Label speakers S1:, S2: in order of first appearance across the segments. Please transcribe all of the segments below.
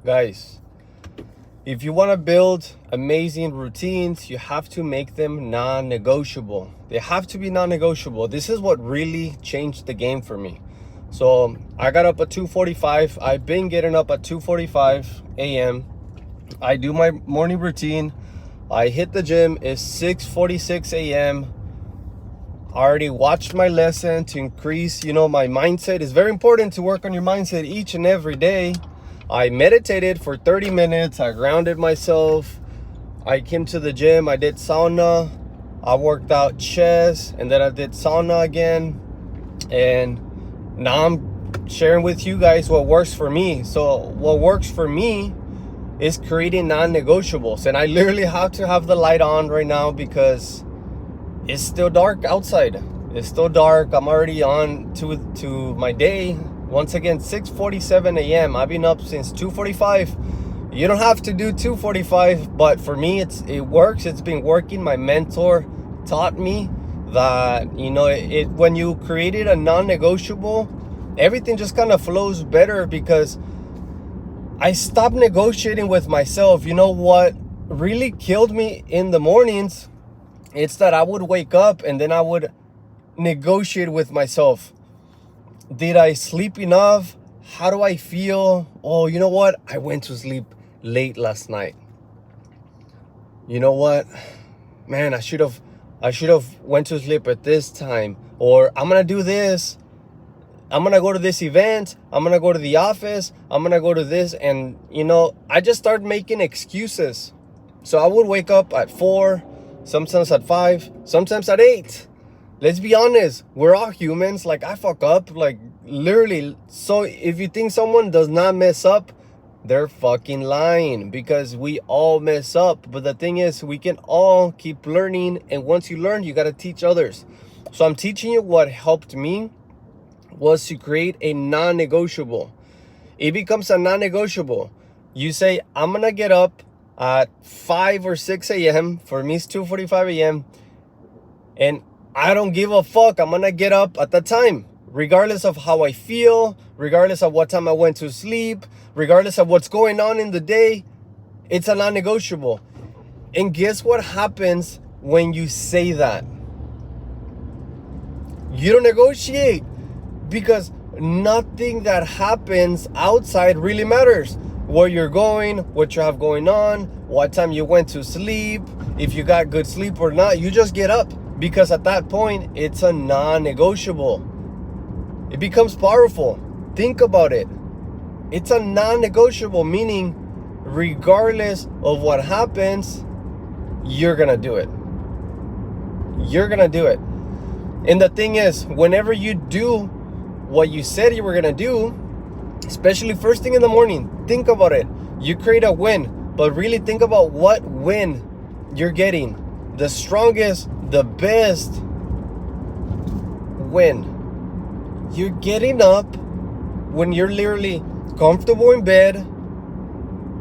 S1: Guys, if you want to build amazing routines, you have to make them non-negotiable. They have to be non-negotiable. This is what really changed the game for me. So I got up at 2:45. I've been getting up at 2:45 a.m. I do my morning routine. I hit the gym. It's 6:46 a.m. I already watched my lesson to increase, my mindset. It's very important to work on your mindset each and every day. I meditated for 30 minutes. I grounded myself. I came to the gym. I did sauna. I worked out chest, and then I did sauna again. And now I'm sharing with you guys what works for me. So what works for me is creating non-negotiables. And I literally have to have the light on right now because it's still dark outside. It's still dark. I'm already on to my day. Once again, 6:47 a.m. I've been up since 2:45. You don't have to do 2:45, but for me, it works. It's been working. My mentor taught me that, when you created a non-negotiable, everything just kind of flows better because I stopped negotiating with myself. You know what really killed me in the mornings? It's that I would wake up and then I would negotiate with myself. Did I sleep enough? How do I feel? Oh, you know what? I went to sleep late last night. You know what? Man, I should have went to sleep at this time. Or I'm going to do this. I'm going to go to this event. I'm going to go to the office. I'm going to go to this. And, I just started making excuses. So I would wake up at 4, sometimes at 5, sometimes at 8. Let's be honest, we're all humans. Like, I fuck up, like, literally. So if you think someone does not mess up, they're fucking lying, because we all mess up. But the thing is, we can all keep learning, and once you learn, you got to teach others. So I'm teaching you what helped me was to create a non-negotiable. It becomes a non-negotiable. You say, I'm going to get up at 5 or 6 a.m. For me, it's 2:45 a.m. And I don't give a fuck. I'm going to get up at that time, regardless of how I feel, regardless of what time I went to sleep, regardless of what's going on in the day. It's a non-negotiable. And guess what happens when you say that? You don't negotiate, because nothing that happens outside really matters. Where you're going, what you have going on, what time you went to sleep, if you got good sleep or not. You just get up. Because at that point, it's a non-negotiable. It becomes powerful. Think about it. It's a non-negotiable, meaning regardless of what happens, you're going to do it. You're going to do it. And the thing is, whenever you do what you said you were going to do, especially first thing in the morning, think about it. You create a win, but really think about what win you're getting. The strongest, the best win. You're getting up when you're literally comfortable in bed,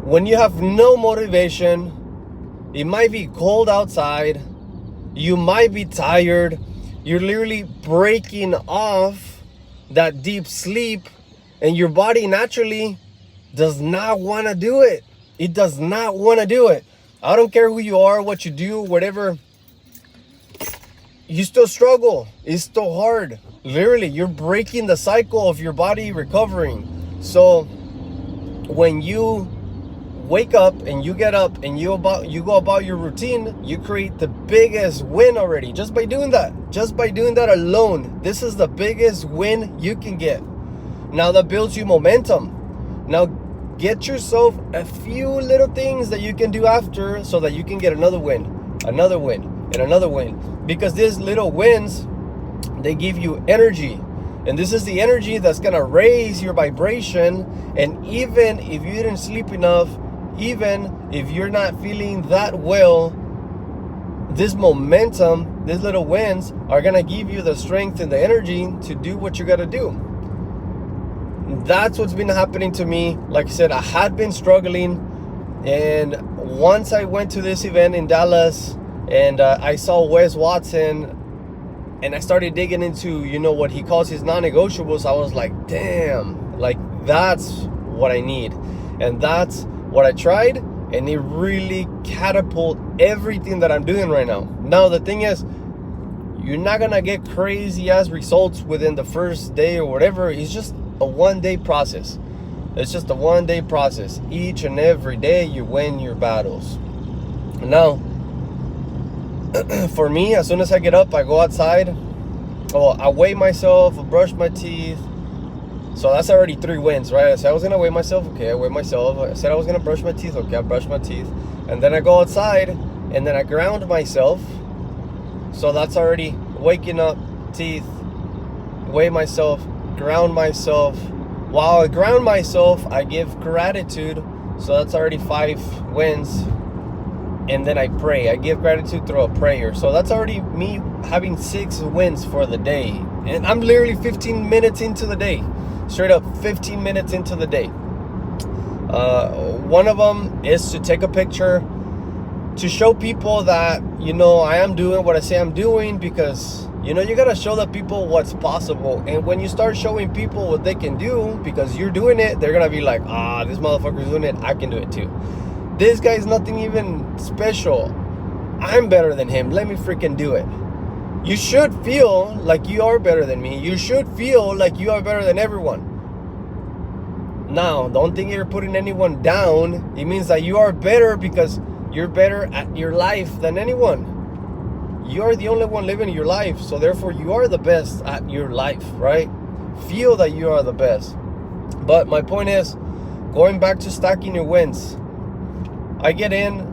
S1: when you have no motivation. It might be cold outside. You might be tired. You're literally breaking off that deep sleep, and your body naturally does not want to do it. It does not want to do it. I don't care who you are, what you do, whatever. You still struggle. It's still hard. Literally, you're breaking the cycle of your body recovering. So when you wake up and you get up and you go about your routine, you create the biggest win already just by doing that. Just by doing that alone. This is the biggest win you can get. Now that builds you momentum. Now get yourself a few little things that you can do after so that you can get another win, and another win. Because these little wins, they give you energy. And this is the energy that's going to raise your vibration. And even if you didn't sleep enough, even if you're not feeling that well, this momentum, these little wins are going to give you the strength and the energy to do what you got to do. That's what's been happening to me. Like I said, I had been struggling, and once I went to this event in Dallas and I saw Wes Watson, and I started digging into, what he calls his non-negotiables, I was like, damn, like that's what I need. And that's what I tried, and it really catapulted everything that I'm doing right now. Now, the thing is, you're not gonna get crazy ass results within the first day or whatever. It's just a 1-day process. It's just a 1-day process. Each and every day you win your battles. Now, for me, as soon as I get up, I go outside. Well, I weigh myself, I brush my teeth. So that's already 3 wins, right? I said I was gonna weigh myself, okay, I weigh myself. I said I was gonna brush my teeth, okay, I brush my teeth. And then I go outside, and then I ground myself. So that's already waking up, teeth, weigh myself, ground myself. While I ground myself, I give gratitude. So that's already 5 wins. And then I pray. I give gratitude through a prayer. So that's already me having 6 wins for the day. And I'm literally 15 minutes into the day. Straight up 15 minutes into the day. One of them is to take a picture to show people that, I am doing what I say I'm doing, because, you got to show the people what's possible. And when you start showing people what they can do because you're doing it, they're going to be like, this motherfucker's doing it, I can do it too. This guy's nothing even special. I'm better than him. Let me freaking do it. You should feel like you are better than me. You should feel like you are better than everyone. Now, don't think you're putting anyone down. It means that you are better because you're better at your life than anyone. You are the only one living your life. So therefore, you are the best at your life, right? Feel that you are the best. But my point is, going back to stacking your wins. I get in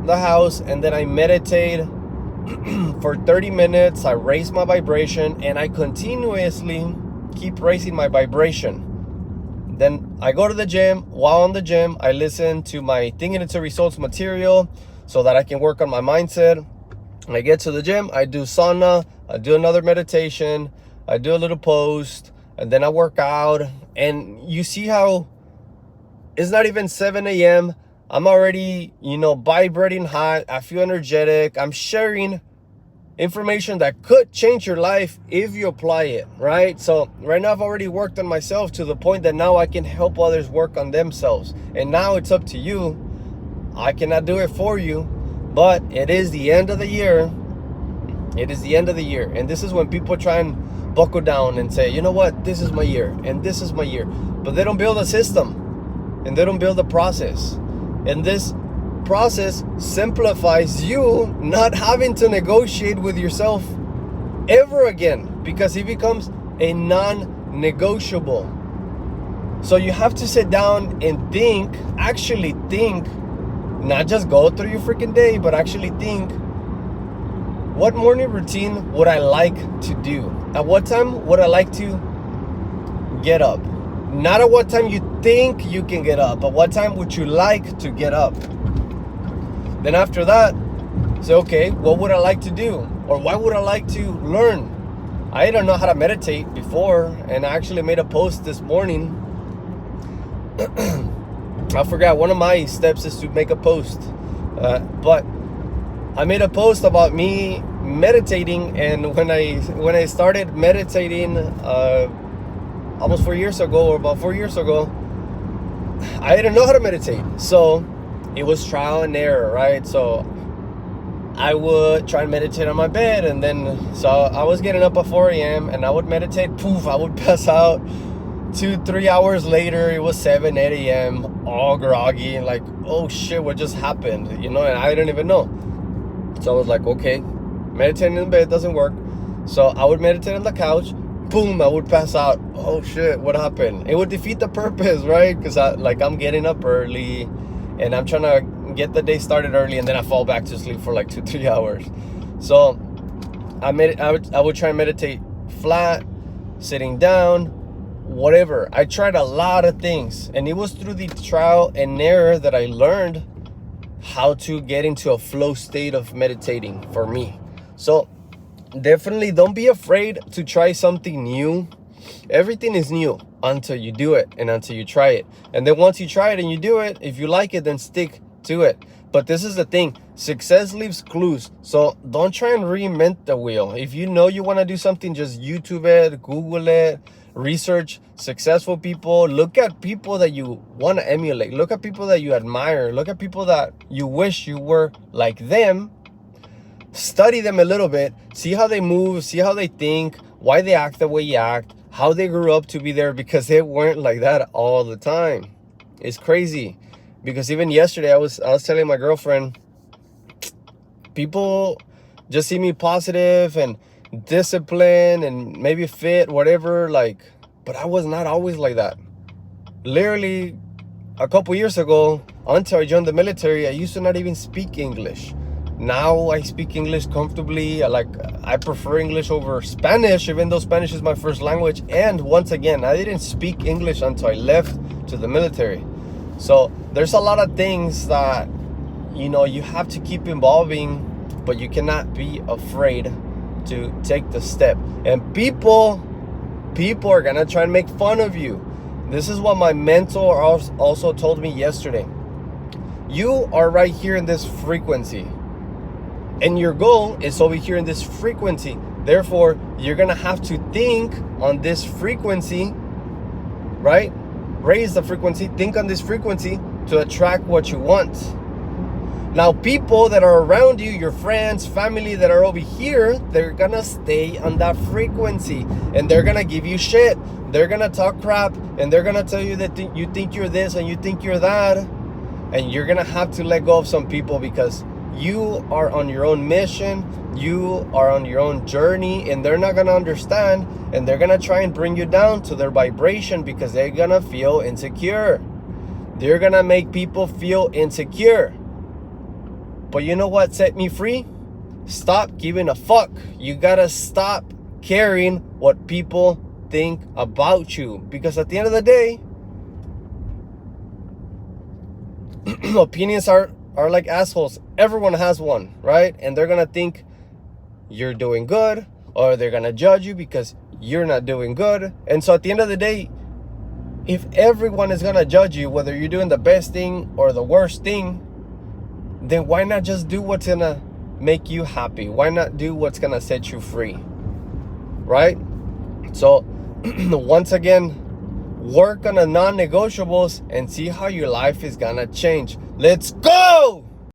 S1: the house and then I meditate for 30 minutes. I raise my vibration and I continuously keep raising my vibration. Then I go to the gym. While in the gym, I listen to my Thinking Into Results material so that I can work on my mindset. I get to the gym, I do sauna, I do another meditation, I do a little post, and then I work out. And you see how it's not even 7 a.m. I'm already, vibrating hot. I feel energetic. I'm sharing information that could change your life if you apply it, right? So right now I've already worked on myself to the point that now I can help others work on themselves. And now it's up to you. I cannot do it for you, but it is the end of the year. It is the end of the year. And this is when people try and buckle down and say, you know what, this is my year and this is my year. But they don't build a system and they don't build a process. And this process simplifies you not having to negotiate with yourself ever again, because it becomes a non-negotiable. So you have to sit down and think, actually think, not just go through your freaking day, but actually think, what morning routine would I like to do? At what time would I like to get up? Not at what time you think you can get up, but what time would you like to get up? Then after that, say, okay, what would I like to do? Or what would I like to learn? I didn't know how to meditate before, and I actually made a post this morning. I forgot, one of my steps is to make a post. But I made a post about me meditating, and when I started meditating almost 4 years ago, or about 4 years ago, I didn't know how to meditate. So it was trial and error, right? So I would try and meditate on my bed, and then so I was getting up at 4 a.m. and I would meditate. Poof, I would pass out. 2-3 hours later, it was 7-8 a.m. all groggy and like, oh shit, what just happened? And I didn't even know. So I was like, okay, meditating in bed doesn't work. So I would meditate on the couch. Boom, I would pass out. Oh shit, what happened? It would defeat the purpose, right? Because I'm getting up early and I'm trying to get the day started early, and then I fall back to sleep for like 2-3 hours. So I would try and meditate flat, sitting down, whatever. I tried a lot of things, and it was through the trial and error that I learned how to get into a flow state of meditating for me. So definitely don't be afraid to try something new. Everything is new until you do it and until you try it. And then once you try it and you do it, if you like it, then stick to it. But this is the thing, success leaves clues. So don't try and reinvent the wheel. If you know you want to do something, just YouTube it, Google it, Research successful people. Look at people that you want to emulate. Look at people that you admire. Look at people that you wish you were like them. Study them a little bit. See how they move. See how they think. Why they act the way you act. How they grew up to be there, because they weren't like that all the time. It's crazy. Because even yesterday, I was telling my girlfriend, people just see me positive and disciplined and maybe fit, whatever, like, but I was not always like that. Literally a couple years ago, until I joined the military, I used to not even speak English. Now I speak English comfortably. I prefer English over Spanish, even though Spanish is my first language. And once again, I didn't speak English until I left to the military. So there's a lot of things that, you have to keep evolving, but you cannot be afraid to take the step. And people are gonna try and make fun of you. This is what my mentor also told me yesterday. You are right here in this frequency, and your goal is over here in this frequency. Therefore, you're gonna have to think on this frequency, right? Raise the frequency, think on this frequency to attract what you want. Now, people that are around you, your friends, family that are over here, they're gonna stay on that frequency, and they're gonna give you shit. They're gonna talk crap, and they're gonna tell you that you think you're this and you think you're that. And you're gonna have to let go of some people, because you are on your own mission, you are on your own journey, and they're not gonna understand, and they're gonna try and bring you down to their vibration, because they're gonna feel insecure. They're gonna make people feel insecure. But you know what set me free? Stop giving a fuck. You gotta stop caring what people think about you, because at the end of the day, opinions are like assholes. Everyone has one, right? And they're gonna think you're doing good, or they're gonna judge you because you're not doing good. And so at the end of the day, if everyone is gonna judge you, whether you're doing the best thing or the worst thing, then why not just do what's gonna make you happy? Why not do what's gonna set you free, right? So once again, work on the non-negotiables and see how your life is gonna change. Let's go!